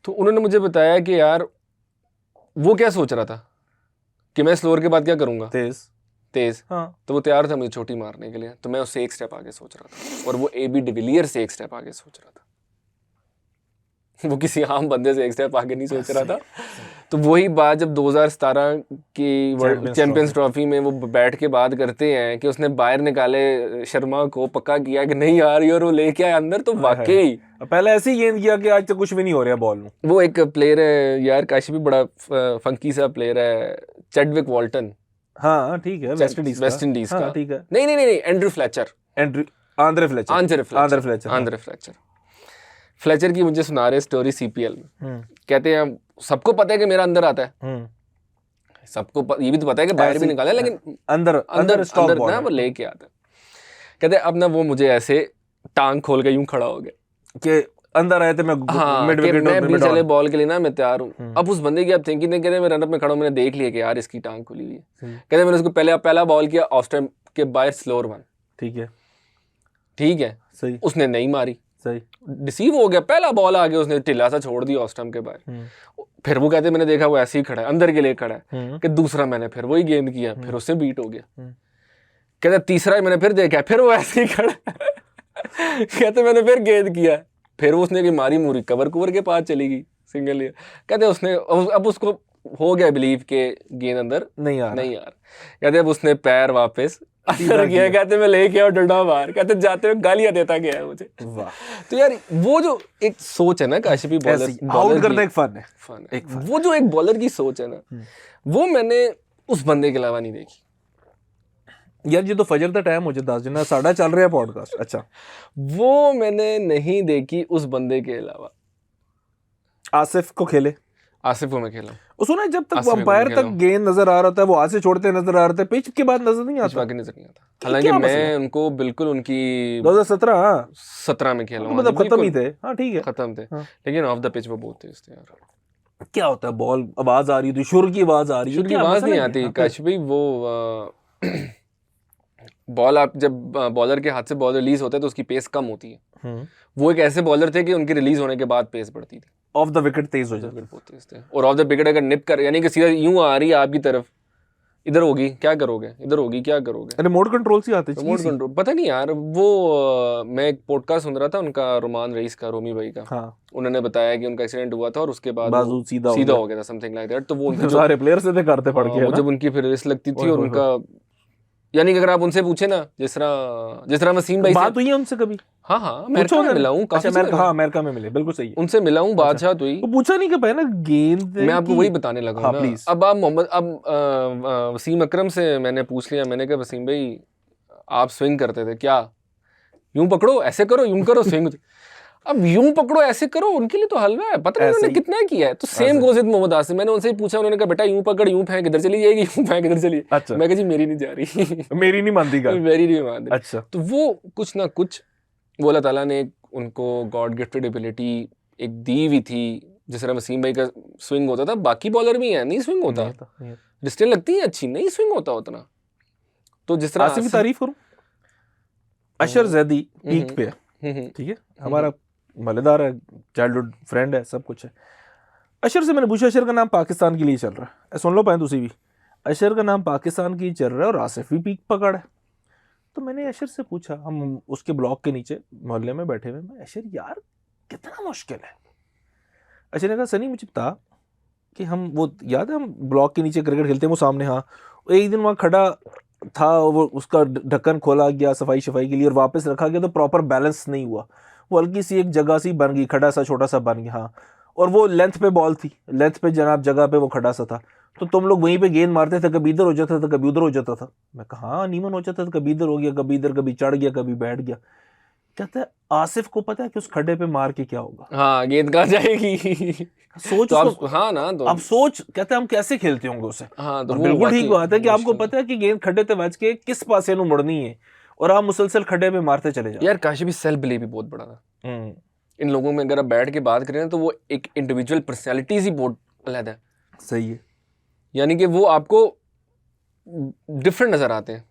तो उन्होंने मुझे बताया कि यार वो क्या सोच रहा था कि मैं स्लोअर के बाद क्या करूंगा, तेज। हाँ। तो वो तैयार था मुझे छोटी मारने के लिए, तो मैं उससे एक स्टेप आगे सोच रहा था, और वो AB डिविलियर से एक स्टेप आगे सोच रहा था। वो किसी आम बंदे से एक स्टेप आगे नहीं सोच रहा था। तो वही बात जब 2017 की वर्ल्ड चैंपियंस ट्रॉफी में वो बैठ के बात करते हैं कि उसने बाहर निकाले शर्मा को, पक्का किया कि नहीं आ रही, और वो लेके आए अंदर, तो वाकई पहले ऐसे ही गेंद किया कि आज तक कुछ भी नहीं हो रहा बॉल में। वो एक प्लेयर है यार, काशी भी बड़ा फंकी सा प्लेयर है, चैडविक वॉल्टन। हाँ ठीक है, वेस्ट इंडीज का। ठीक है। नहीं, एंड्रू फ्लेचर। आंद्रे फ्लेचर की मुझे सुना रहे स्टोरी CPL में। कहते हैं सबको पता है कि मेरा अंदर आता है, सबको ये भी तो पता है कि बाहर भी निकाला है, लेकिन अंदर ना वो लेके आता है। कहते अब ना वो मुझे ऐसे टांग खोल के यूं खड़ा हो गया कि अंदर आए थे, मैं मिड विकेट मैं बीच वाले बॉल के लिए ना मैं तैयार हूँ। अब उस बंदे की आप थिंकिंग नहीं, कहते मैं रनअप में खड़ा हूँ, मैंने देख लिया कि यार इसकी टांग खुली हुई है। कहते मैंने उसको पहला बॉल किया ऑफ स्टंप के बाहर, स्लोअर वन। ठीक है सही। उसने नहीं मारी, सही डिसीव हो गया, पहला बॉल आ गया, उसने ढिला सा छोड़ दिया ऑफ स्टंप के बाहर। फिर वो कहते मैंने देखा वो ऐसे ही खड़ा है, अंदर के लिए खड़ा है, कि दूसरा मैंने फिर वही गेंद किया, फिर उससे बीट हो गया। कहते तीसरा मैंने फिर देखा, फिर वो ऐसे ही खड़ा कहते मैंने फिर गेंद किया, फिर उसने की मारी मूरी कवर के पास चली गई, सिंगल लिया। कहते उसने अब उसको हो गया बिलीव के गेंद अंदर नहीं आ रहा। कहते अब उसने पैर वापस अंदर किया, कहते मैं लेके आओ डंडा मार, कहते जाते हुए गालियां देता गया है मुझे। वाह। तो यार वो जो एक सोच है ना काशिफी, बॉलर आउट करना एक फन है। वो जो एक बॉलर की सोच है ना, वो मैंने उस बंदे के अलावा नहीं देखी यार। ये तो फजर का टाइम हो जाए 10 दिन, साढ़ा चल रहा है पॉडकास्ट। अच्छा, वो मैंने नहीं देखी उस बंदे के अलावा। आसिफ को खेले, आसिफ को मैं खेला, सुना जब तक अंपायर तक गेंद नजर आ रहा था, वो हाथ से छोड़ते नजर आ रहे थे, पिच के बाद नजर नहीं आता। नजर नहीं आता। हालांकि मैं उनको बिल्कुल उनकी 2017 में खेला, मतलब खत्म ही थे। हाँ ठीक है, खत्म थे, लेकिन ऑफ द पिच वो बहुत तेज थे यार। क्या होता है, बॉल आवाज आ रही थी, शुर की आवाज आ रही है, शुर की आवाज नहीं आती काश भाई। वो बॉल आप जब बॉलर के हाथ से बॉल रिलीज होता है तो उसकी पेस कम होती है। वो एक ऐसे बॉलर थे कि उनकी रिलीज होने के बाद पेस बढ़ती थी, ऑफ द विकेट तेज हो जाती बहुत तेज थे। और ऑफ द विकेट अगर निप कर, यानी कि सीधा यूं आ रही है आपकी तरफ, इधर होगी क्या करोगे, इधर होगी क्या करोगे। रिमोट कंट्रोल से आते रिमोट कंट्रोल पता नहीं यार। वो मैं एक पॉडकास्ट सुन रहा था उनका, रोमान रईस का, रोमी भाई का। हाँ उन्होंने बताया कि उनका एक्सीडेंट हुआ था और उसके बाद बाजू सीधा हो गया था, समथिंग लाइक दैट। तो वो उनके जो सारे प्लेयर से थे करते पड़ के, वो जब उनकी फिर रेस लगती थी और उनका, यानी कि अगर आप उनसे पूछे ना, जिस तरह वसीम भाई बात हुई है उनसे कभी? हाँ अमेरिका में मिला हूँ, अमेरिका में मिले, बिल्कुल सही है, उनसे मिला हूँ, बातचीत हुई। तो पूछा नहीं कि भाई ना गेंद, मैं आपको वही बताने लगा हूँ ना। अब आप वसीम अकरम से मैंने पूछ लिया, मैंने कहा वसीम भाई आप स्विंग करते थे क्या, यूं पकड़ो ऐसे करो, यूं करो स्विंग। अब यूं पकड़ो ऐसे करो, उनके लिए तो हलवा है, पता नहीं उन्होंने कितना किया है। तो same goes with Mohammad Asif, मैंने उनसे ही पूछा, उन्होंने कहा बेटा यूं पकड़, यूं फेंक, इधर चली जाएगी, यूं फेंक इधर चली। अच्छा। मैं कहा जी मेरी नहीं जा रही मेरी नहीं मानती का, मेरी नहीं मानती। अच्छा। तो वो कुछ ना कुछ वो अल्लाह ताला ने उनको गॉड गिफ्टेड एबिलिटी एक दी हुई थी। जिस तरह वसीम भाई का स्विंग होता था, बाकी बॉलर भी है नहीं स्विंग होता, रिस्टें लगती है अच्छी, नहीं स्विंग होता उतना। तो जिस तरह आसिफ की तारीफ करूं, अशर जैदी पीक पे है, ठीक है, हमारा मलेदार है, चाइल्डहुड फ्रेंड है, सब कुछ है। अशर से मैंने पूछा, अशर का नाम पाकिस्तान के लिए चल रहा है, सुन लो पाए तुसी भी, अशर का नाम पाकिस्तान की चल रहा है और आसिफ भी पीक पकड़ है। तो मैंने अशर से पूछा, हम उसके ब्लॉक के नीचे मोहल्ले में बैठे हुए, मैं अशर यार कितना मुश्किल है। अशर ने कहा सनी मुझे बता कि हम, वो याद है हम ब्लॉक के नीचे क्रिकेट खेलते हैं, वो सामने, हाँ एक दिन वहाँ खड़ा था, वो उसका ढक्कन खोला गया सफाई के लिए और वापस रखा गया, तो प्रॉपर बैलेंस नहीं हुआ, वो हल्की सी एक जगह सी बन गई, खड़ा सा छोटा सा बन गया, हाँ, और वो लेंथ पे बॉल थी, लेंथ पे जनाब जगह पे वो खड़ा सा था, तो तुम लोग वहीं पे गेंद मारते थे, कभी इधर हो जाता था कभी उधर हो जाता था। मैं कहा हाँ नीमन हो जाता था, कभी इधर हो गया कभी इधर, कभी चढ़ गया कभी बैठ गया। कहता है आसिफ को पता है कि उस खड्डे पे मार के क्या होगा, हाँ गेंद कहाँ जाएगी सोच तो आप, हाँ ना, तो अब सोच, कहते हैं हम कैसे खेलते होंगे उसे। हाँ, तो बिल्कुल ठीक बात है कि आपको पता है कि गेंद खड्डे पे बच के किस पासे नु मुड़नी है और आप मुसलसल खड्डे पे मारते चले जाओ। यार काशी भी सेल्फ बिलीव भी बहुत बड़ा था इन लोगों में। अगर आप बैठ के बात करें तो वो एक इंडिविजुअल पर्सनैलिटीज ही बहुत अलग है। सही है, यानी कि वो आपको डिफरेंट नजर आते हैं,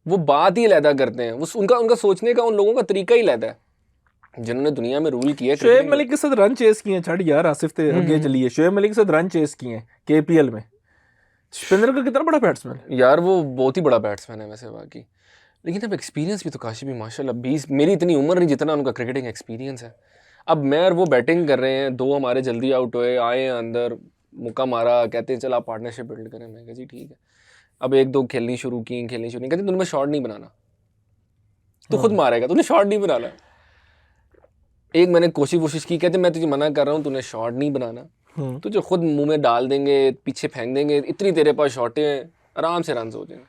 वो बात ही अलग करते हैं, वो उनका सोचने का, उन लोगों का तरीका ही अलग है जिन्होंने दुनिया में रूल किया है। शोएब मलिक के साथ रन चेस किए, छड़ यार आसिफ थे आगे चलिए, शोएब मलिक के साथ रन चेस किए केपीएल में। स्पिनर का कितना बड़ा बैट्समैन यार, वो बहुत ही बड़ा बैट्समैन है वैसे बाकी, लेकिन अब एक्सपीरियंस भी तो काशी भी माशाल्लाह 20, मेरी इतनी उम्र नहीं जितना उनका क्रिकेटिंग एक्सपीरियंस है। अब मैं और वो बैटिंग कर रहे हैं, दो हमारे जल्दी आउट हुए, आए अंदर मुक्का मारा, कहते हैं चल आप पार्टनरशिप बिल्ड करें। मैं कहा जी ठीक है। अब एक दो खेलनी शुरू की, कहते तूने में शॉट नहीं बनाना, तू खुद मारेगा, तूने शॉट नहीं बनाना। एक मैंने कोशिश की, कहते मैं तुझे मना कर रहा हूँ, तूने शॉट नहीं बनाना, तुझे खुद मुंह में डाल देंगे, पीछे फेंक देंगे, इतनी तेरे पास शॉटें हैं, आराम से रन हो जाएंगे।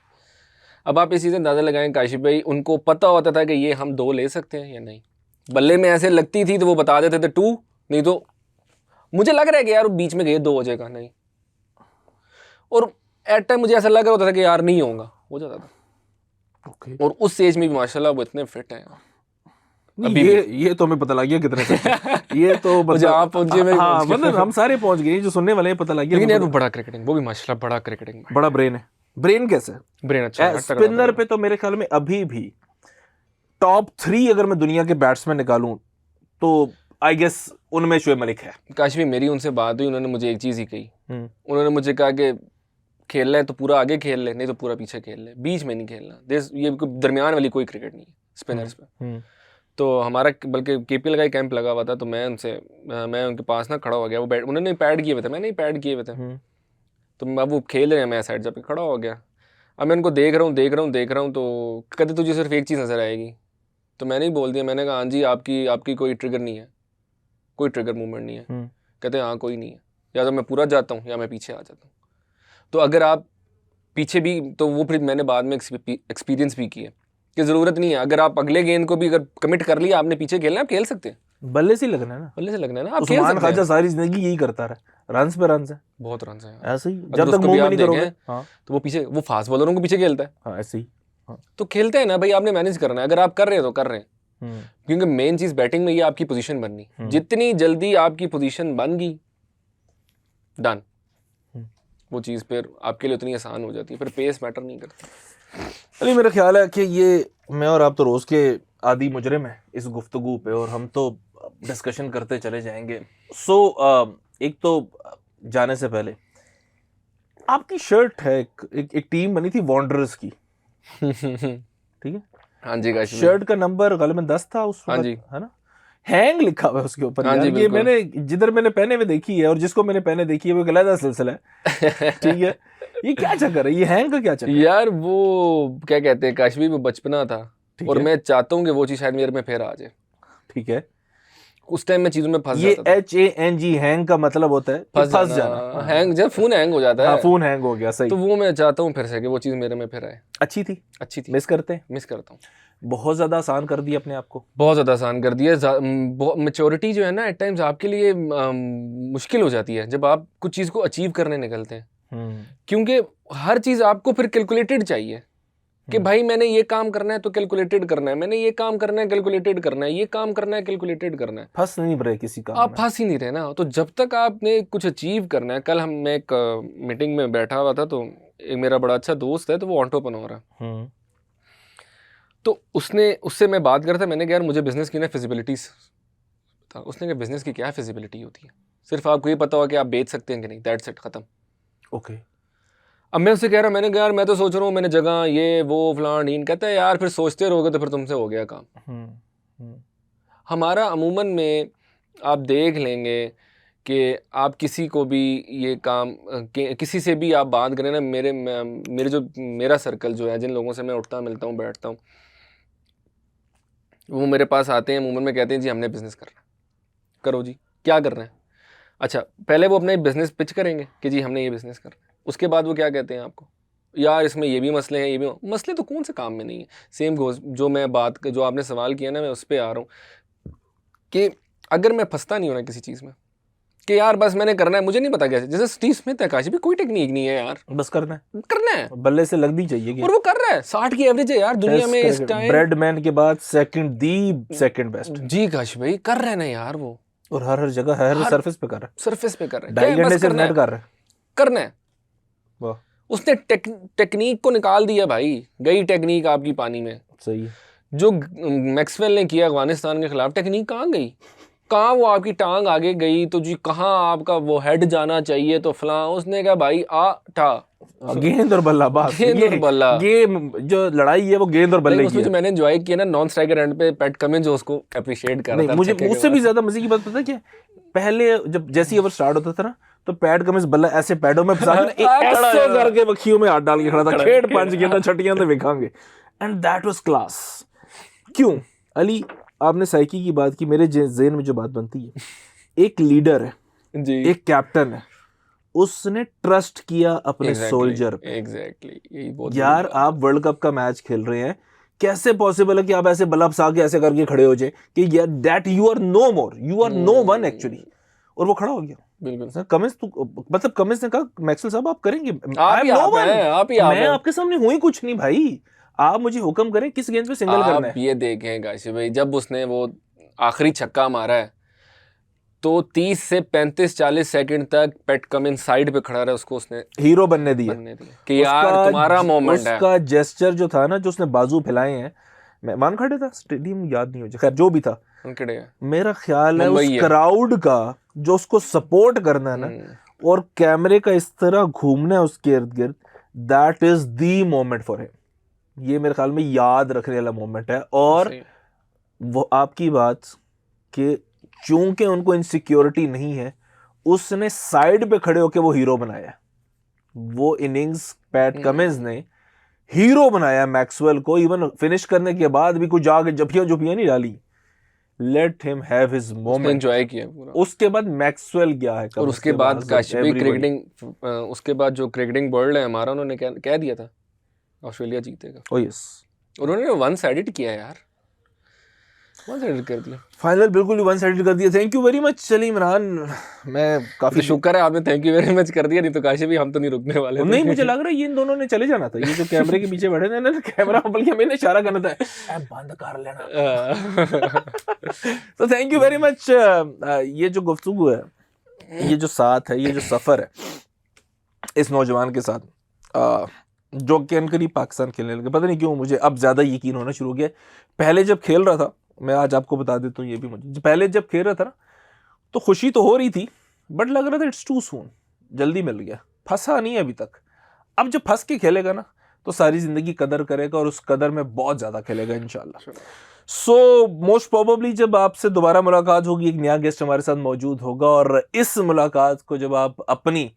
अब आप इस चीज़ अंदाज़ा लगाएं काशिफ भाई, उनको पता होता था कि ये हम 2 ले सकते हैं या नहीं। बल्ले में ऐसे लगती थी तो वो बता देते थे 2, नहीं तो मुझे लग रहा है कि यार बीच में गए 2 हो जाएगा, नहीं, और एट टाइम मुझे ऐसा लग रहा होता था कि यार नहीं होगा, हो जाता था। और उस एज में भी माशाल्लाह वो इतने फिट हैं। अभी ये तो हमें पता लग गया कितने ये तो मुझे आप पहुंचे, हाँ मतलब हम सारे पहुंच गए, जो सुनने वाले पता लग गया। लेकिन यार वो बड़ा क्रिकेटिंग, वो भी माशाल्लाह बड़ा क्रिकेटिंग, बड़ा ब्रेन है। ब्रेन कैसे? ब्रेन अच्छा है। स्पिनर पे तो मेरे ख्याल में अभी भी टॉप 3 अगर मैं दुनिया के बैट्समैन निकालूं तो आई गेस उनमें शोएब मलिक है। काश भी मेरी उनसे बात हुई, उन्होंने मुझे एक चीज़ ही कही, उन्होंने मुझे कहा कि खेलना है तो पूरा आगे खेल ले, नहीं तो पूरा पीछे खेल ले, बीच में नहीं खेलना। ये दरमियान वाली कोई क्रिकेट नहीं है स्पिनर्स पे। तो हमारा बल्कि केपीएल का ही कैंप लगा हुआ था, तो मैं उनके पास ना खड़ा हो गया। वो उन्होंने पैड किए हुए थे, मैंने पैड किए हुए थे, तो अब वो खेल रहे हैं, मैं साइड जाके खड़ा हो गया। अब मैं उनको देख रहा हूँ तो कहते तुझे सिर्फ एक चीज़ नज़र आएगी। तो मैंने ही बोल दिया, मैंने कहा हाँ जी, आपकी कोई ट्रिगर नहीं है, कोई ट्रिगर मूवमेंट नहीं है। कहते हाँ कोई नहीं है, या तो मैं पूरा जाता हूँ या मैं पीछे आ जाता हूँ। तो अगर आप पीछे भी, तो वो फिर मैंने बाद में एक्सपीरियंस भी किया कि ज़रूरत नहीं है, अगर आप अगले गेंद को भी अगर कमिट कर लिया, आपने पीछे खेलना है, आप खेल सकते हैं, बल्ले से लगना है ना, बल्ले से लगना है ना। आप उस्मान ख्वाजा सारी जिंदगी यही करता रहा, रन्स पे रन्स है, बहुत रन्स हैं ऐसे ही, जब तक मूव नहीं करोगे। हाँ, तो वो पीछे, वो फास्ट बॉलरों को पीछे खेलता है, हाँ ऐसे ही, हाँ। तो खेलते हैं ना भाई, आपने मैनेज करना है। अगर आप कर रहे हैं तो कर रहे हैं, क्योंकि मेन चीज़ बैटिंग में ये आपकी पोजीशन बननी, जितनी जल्दी आपकी पोजीशन बन गई, डन, वो चीज़ फिर आपके लिए उतनी आसान हो जाती है, फिर पेस मैटर नहीं करती। अली मेरा ख्याल है कि ये मैं और आप तो रोज के आदी मुजरिम हैं इस गुफ्तगू पे, और हम तो डिस्कशन करते चले जाएंगे। एक तो जाने से पहले आपकी शर्ट है, एक टीम बनी थी वॉन्डरर्स की, ठीक है? हाँ जी काशी शर्ट का नंबर गलत 10 था उस हाँ वक्त, जी है ना? हैंग लिखा हुआ है उसके ऊपर। हाँ यार जी, ये बिल्कुल। मैंने जिधर मैंने पहने हुए देखी है और जिसको मैंने पहने देखी है वो एक अलग सिलसिला है, ठीक है? ये क्या चक्कर है, ये हैंग का क्या चक्कर है? यार वो क्या कहते हैं काशवी, वो बचपना था ठीक और है, मैं चाहता हूँ कि वो चीज़ शायद मेरे में फिर आ जाए। ठीक है। उस टाइम मैं चीज़ों में फंस ये जाता था। HANG हैंग का मतलब होता है कि फंस जाना। हाँ, हैंग, जब फोन हैंग हो जाता हाँ, है फोन हैंग हो गया, सही। तो वो मैं चाहता हूँ फिर से कि वो चीज़ मेरे में फिर आए। अच्छी थी, अच्छी थी, मिस करते हैं, मिस करता हूँ। बहुत ज्यादा आसान कर दिया अपने आप को। बहुत ज़्यादा आसान कर दिया। मेच्योरिटी जो है ना एट टाइम्स आपके लिए मुश्किल हो जाती है जब आप कुछ चीज़ को अचीव करने निकलते हैं, क्योंकि हर चीज़ आपको फिर कैलकुलेटेड चाहिए कि भाई मैंने ये काम करना है तो कैलकुलेटेड करना है, मैंने ये काम करना है कैलकुलेटेड करना है, ये काम करना है कैलकुलेटेड करना है। फंस नहीं रहे किसी काम आप में। फंस ही नहीं रहे ना। तो जब तक आपने कुछ अचीव करना है, कल मैं एक मीटिंग में बैठा हुआ था तो एक मेरा बड़ा अच्छा दोस्त है तो वो एंटरप्रेन्योर है, तो उससे मैं बात कर रहा था। मैंने कहा यार मुझे बिजनेस की ना फिजिबिलिटीज था। उसने कहा बिजनेस की क्या फिजिबिलिटी होती है, सिर्फ आपको ये पता होगा कि आप बेच सकते हैं कि नहीं, दैट्स इट, खत्म। ओके। अब मैं उससे कह रहा, मैंने कहा यार मैं तो सोच रहा हूँ मैंने जगह ये वो फलान ढीन। कहता है यार फिर सोचते रहोगे तो फिर तुमसे हो गया काम। हमारा अमूमन में आप देख लेंगे कि आप किसी को भी ये काम किसी से भी आप बात करें ना, मेरा सर्कल जो है, जिन लोगों से मैं उठता मिलता हूँ बैठता हूँ, वो मेरे पास आते हैं अमूमन में कहते हैं जी हमने बिज़नेस करना है। करो जी, क्या कर रहे हैं? अच्छा, पहले वो अपना बिज़नेस पिच करेंगे कि जी हमने ये बिज़नेस करना है। उसके बाद वो क्या कहते हैं आपको, यार इसमें ये भी मसले हैं, ये भी मसले तो कौन से काम में नहीं है। सेम गोज, जो आपने सवाल किया ना, मैं उस पर आ रहा हूँ कि अगर मैं फंसता नहीं हूँ ना किसी चीज़ में कि यार बस मैंने करना है, मुझे नहीं पता कैसे, जैसे स्टीव स्मिथ है काशी भी, कोई टेक्निक नहीं है यार, बस करना है बल्ले से लगनी चाहिए। और वो कर रहा है। 60 की एवरेज है यार दुनिया में इस टाइम। ब्रेडमैन के बाद सेकंड बेस्ट जी काशी भाई कर रहे हैं ना यार वो, और हर जगह हर सरफेस पे कर रहा है, सरफेस पे कर रहे हैं। 2.5 घंटे से नेट कर रहा है। करना है। वाह, उसने टेक्निक को निकाल दिया भाई, गई टेक्निक आपकी पानी में। सही है। जो मैक्सवेल ने किया अफगानिस्तान के खिलाफ, टेक्निक कहाँ गई, कहाँ वो आपकी टांग आगे गई तो जी कहाँ आपका वो हेड जाना चाहिए तो फलां। उसने कहा भाई गेंद और बल्ला, बस गेंद और बल्ला। गेम जो लड़ाई है वो गेंद और बल्ले की उसमें है। जो मैंने एंजॉय किया ना नॉन स्ट्राइकर एंड पे पैट कमिंस जो उसको अप्रिशिएट कर रहा था। मुझे उससे भी ज्यादा मजे की बात पता है क्या, पहले जब जैसी ओवर स्टार्ट होता था ना तो पैड कमिंस बल्ला ऐसे पैडों में फंसा के ऐसे करके बखियों में हाथ डाल के खड़ा था, खेड़ पंच गेंदा छटियां तो दिखाएंगे, एंड दैट वाज क्लास। क्यों अली, आपने साइकी की बात की, मेरे ज़हन में जो बात बनती है, एक लीडर है जी, एक कैप्टन है, उसने ट्रस्ट किया अपने सोल्जर पे। एग्जैक्टली, यही बहुत यार आप वर्ल्ड कप का मैच खेल रहे हैं, कैसे पॉसिबल है कि आप ऐसे बल्ला फंसा के ऐसे करके खड़े हो जाए कि यार that you are no more, you are no one actually, और वो खड़ा हो गया। बिल्कुल। कमिंस मतलब कमिंस ने कहा मैक्सवेल साहब आप करेंगे, मैं आपके सामने हूं ही कुछ नहीं भाई, आप मुझे हुक्म करें किस गेंद पे सिंगल करना है। ये देखें काशी भाई, जब उसने वो आखिरी छक्का मारा है तो 30 से 35-40 सेकंड तक पैट कमिंस साइड पे खड़ा रहा, उसको उसने हीरो बनने दिया कि यार तुम्हारा मोमेंट है। उसका जेस्चर जो था ना, जो उसने बाजू फैलाए हैं, मैं मान खड़े था स्टेडियम, याद नहीं हो, खैर जो भी था, मेरा ख्याल है उस क्राउड का जो उसको सपोर्ट करना है ना, और कैमरे का इस तरह घूमना है उसके इर्द गिर्द, that is the moment for him. ये मेरे ख्याल में याद रखने वाला मोमेंट है। और वो आपकी बात कि चूंकि उनको इनसिक्योरिटी नहीं है, उसने साइड पे खड़े होकर वो हीरो बनाया। वो इनिंग्स पैट कमिंस ने हीरो बनाया मैक्सवेल को, इवन फिनिश करने के बाद भी कुछ आगे जफियां नहीं डाली, let him have his moment, enjoy किया पूरा। उसके बाद मैक्सवेल गया है, और उसके बाद काशी क्रिकेटिंग, उसके बाद जो क्रिकेटिंग वर्ल्ड है हमारा, उन्होंने कह दिया था ऑस्ट्रेलिया जीतेगा। ओह यस, उन्होंने वन साइडेड किया यार, वन साइडेड कर दिया फाइनल, बिल्कुल वन साइडेड कर दिया। थैंक यू वेरी मच चली इमरान, मैं काफी शुक्र है आपने थैंक यू वेरी मच कर दिया, नहीं तो काशी भी हम तो नहीं रुकने वाले। नहीं, मुझे लग रहा है ये इन दोनों ने चले जाना था, ये जो कैमरे के पीछे बैठे थे ना, कैमरा बल्कि मैंने इशारा करना था बंद कर लेना। तो थैंक यू वेरी मच। ये जो गुफ्तगू है, ये जो साथ है, ये जो सफर है इस नौजवान के साथ, जो कैन करी पाकिस्तान खेलने लगे, पता नहीं क्यों मुझे अब ज़्यादा यकीन होना शुरू हो गया। पहले जब खेल रहा था, मैं आज आपको बता देता हूँ ये भी, मुझे पहले जब खेल रहा था ना तो खुशी तो हो रही थी, बट लग रहा था इट्स टू सून, जल्दी मिल गया, फंसा नहीं है अभी तक। अब जब फंस के खेलेगा ना तो सारी ज़िंदगी कदर करेगा और उस कदर में बहुत ज़्यादा खेलेगा इंशाल्लाह। सो मोस्ट प्रोबेबली जब आपसे दोबारा मुलाकात होगी, एक नया गेस्ट हमारे साथ मौजूद होगा और इस मुलाकात को जब आप अपनी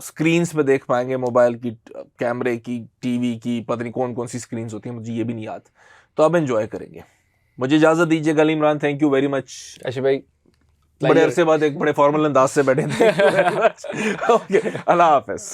स्क्रीन्स पे देख पाएंगे, मोबाइल की, कैमरे की, टीवी की, पता नहीं कौन कौन सी स्क्रीन्स होती हैं, मुझे ये भी नहीं याद, तो आप एंजॉय करेंगे। मुझे इजाज़त दीजिए गली Imran, thank you very much. Asif भाई बड़े अरसे बाद एक बड़े फॉर्मल अंदाज से बैठे थे। ओके, अल्लाह हाफ़िज़।